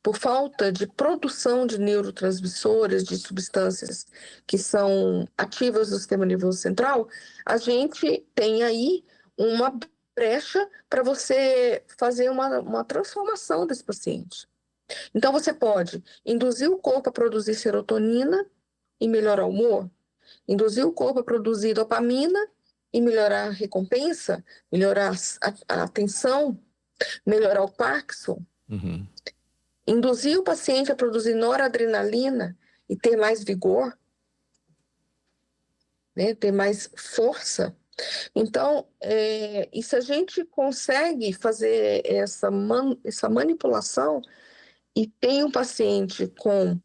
S3: por falta de produção de neurotransmissores, de substâncias que são ativas do sistema nervoso central, a gente tem aí uma brecha para você fazer uma transformação desse paciente. Então, você pode induzir o corpo a produzir serotonina e melhorar o humor, induzir o corpo a produzir dopamina e melhorar a recompensa, melhorar a atenção, melhorar o Parkinson. Induzir o paciente a produzir noradrenalina e ter mais vigor, né, ter mais força. Então, e se a gente consegue fazer essa manipulação e tem um paciente com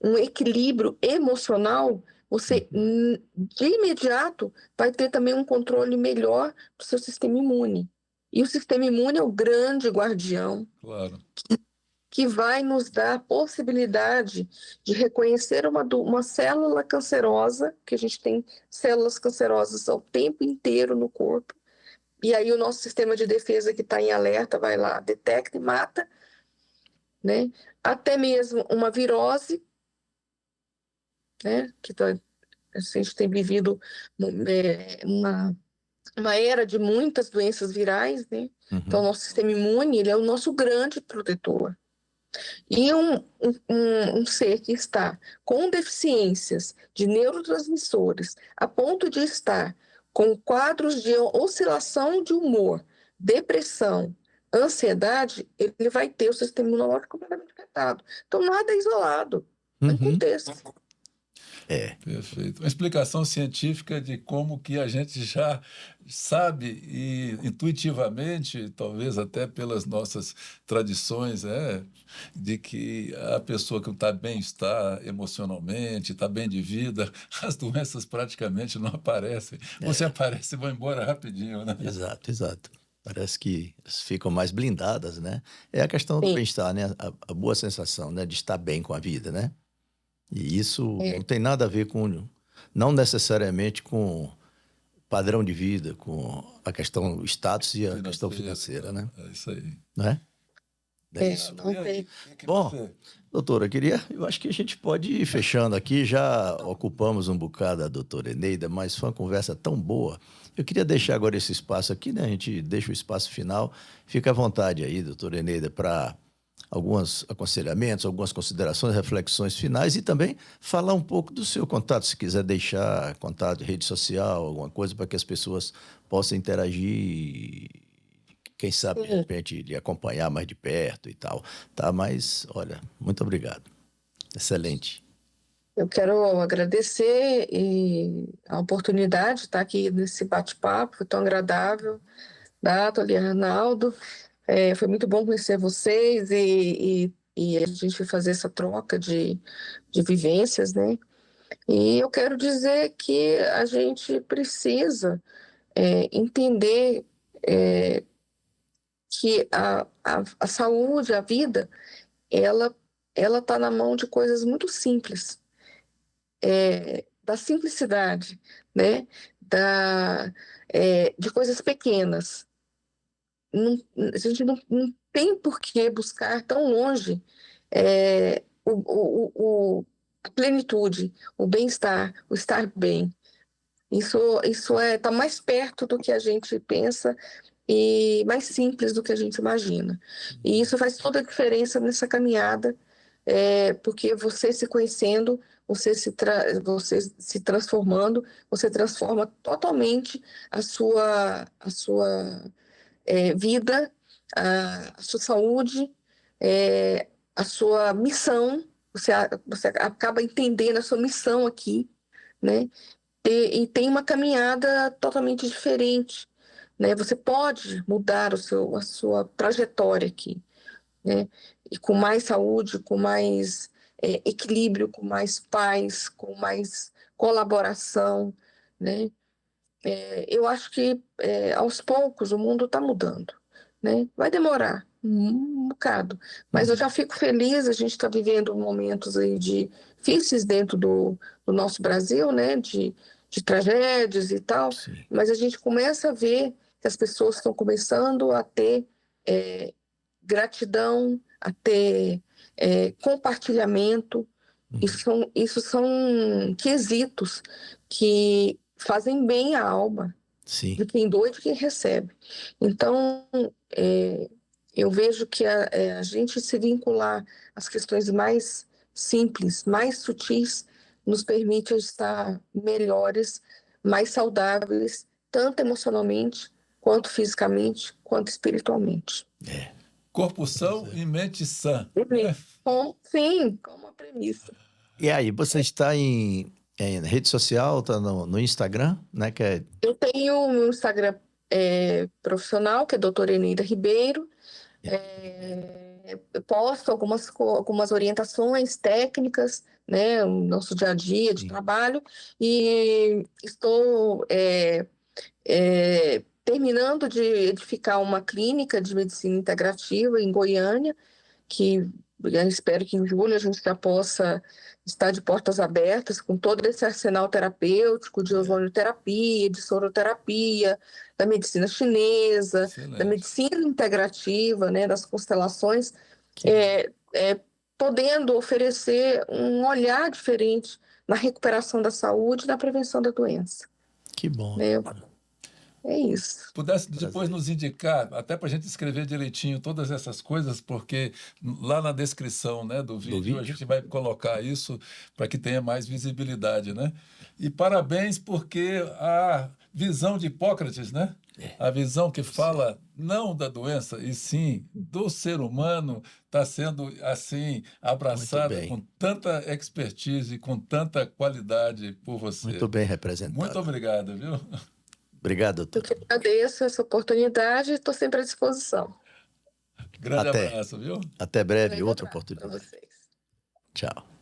S3: um equilíbrio emocional, você de imediato vai ter também um controle melhor do seu sistema imune. E o sistema imune é o grande guardião.
S1: Claro.
S3: Que vai nos dar a possibilidade de reconhecer uma célula cancerosa, que a gente tem células cancerosas o tempo inteiro no corpo, e aí o nosso sistema de defesa que está em alerta vai lá, detecta e mata, né? Até mesmo uma virose, né? A gente tem vivido uma era de muitas doenças virais, né? Então, o nosso sistema imune ele é o nosso grande protetor. E um ser que está com deficiências de neurotransmissores, a ponto de estar com quadros de oscilação de humor, depressão, ansiedade, ele vai ter o sistema imunológico completamente afetado. Então, nada é isolado, é um contexto.
S1: Perfeito. Uma explicação científica de como que a gente já sabe e intuitivamente, talvez até pelas nossas tradições, de que a pessoa que está bem está emocionalmente, está bem de vida, as doenças praticamente não aparecem. Você aparece e vai embora rapidinho, né?
S2: Exato, exato. Parece que elas ficam mais blindadas, né? É a questão do
S3: Sim.
S2: bem-estar, né? A boa sensação, né? De estar bem com a vida, né? E isso
S3: É.
S2: não tem nada a ver com, não necessariamente com padrão de vida, com a questão do status e a questão financeira, né?
S1: É isso aí.
S2: Não é? É isso.
S3: Não tem.
S2: Bom, doutora, eu acho que a gente pode ir fechando aqui, já ocupamos um bocado a doutora Eneida, mas foi uma conversa tão boa. Eu queria deixar agora esse espaço aqui, né? A gente deixa o espaço final. Fica à vontade aí, doutora Eneida, para alguns aconselhamentos, algumas considerações, reflexões finais e também falar um pouco do seu contato, se quiser deixar contato, rede social, alguma coisa para que as pessoas possam interagir e, quem sabe, de repente, lhe acompanhar mais de perto e tal, tá? Mas, olha, muito obrigado. Excelente.
S3: Eu quero agradecer a oportunidade de estar aqui nesse bate-papo, foi tão agradável, Nathalie, Arnaldo. Foi muito bom conhecer vocês e a gente fazer essa troca de vivências, né? E eu quero dizer que a gente precisa entender que a saúde, a vida, ela está na mão de coisas muito simples, da simplicidade, né? De coisas pequenas. A gente não tem por que buscar tão longe a plenitude, o bem-estar, o estar bem. Isso está mais perto do que a gente pensa e mais simples do que a gente imagina. E isso faz toda a diferença nessa caminhada, porque você se conhecendo, você se transformando, você transforma totalmente a sua vida, a sua saúde, a sua missão. Você acaba entendendo a sua missão aqui, né? E tem uma caminhada totalmente diferente, né? Você pode mudar a sua trajetória aqui, né? E com mais saúde, com mais equilíbrio, com mais paz, com mais colaboração, né? Eu acho que aos poucos o mundo está mudando, né? Vai demorar um bocado, mas eu já fico feliz. A gente está vivendo momentos aí difíceis dentro do nosso Brasil, né? De tragédias e tal,
S2: Sim.
S3: mas a gente começa a ver que as pessoas estão começando a ter gratidão, a ter compartilhamento. Isso são quesitos que fazem bem à alma
S2: Sim.
S3: de quem doa e de quem recebe. Então, eu vejo que a gente se vincular às questões mais simples, mais sutis, nos permite estar melhores, mais saudáveis, tanto emocionalmente, quanto fisicamente, quanto espiritualmente.
S1: Corpo são e mente sã.
S3: Sim, como uma premissa.
S2: E aí, você está em rede social, está no Instagram, né?
S3: Eu tenho o meu Instagram profissional, que é doutora Eneida Ribeiro. Eu posto algumas orientações técnicas, né, no nosso dia a dia de trabalho, e estou terminando de edificar uma clínica de medicina integrativa em Goiânia, que eu espero que em julho a gente já possa estar de portas abertas com todo esse arsenal terapêutico de ozonioterapia, de soroterapia, da medicina chinesa,
S1: Excelente.
S3: da medicina integrativa, né, das constelações, podendo oferecer um olhar diferente na recuperação da saúde e na prevenção da doença.
S2: Que bom.
S3: Né? É isso.
S1: Pudesse depois nos indicar, até para a gente escrever direitinho todas essas coisas, porque lá na descrição, né, do vídeo a gente vai colocar isso para que tenha mais visibilidade, né? E parabéns porque a visão de Hipócrates, né? A visão que fala não da doença, e sim do ser humano, está sendo assim abraçada com tanta expertise, com tanta qualidade por você.
S2: Muito bem representado.
S1: Muito obrigado, viu?
S2: Obrigado, doutor.
S3: Eu que agradeço essa oportunidade e estou sempre à disposição.
S1: Grande abraço, viu?
S2: Até breve,
S3: Grande
S2: outra
S3: abraço
S2: oportunidade.
S3: para vocês.
S2: Tchau.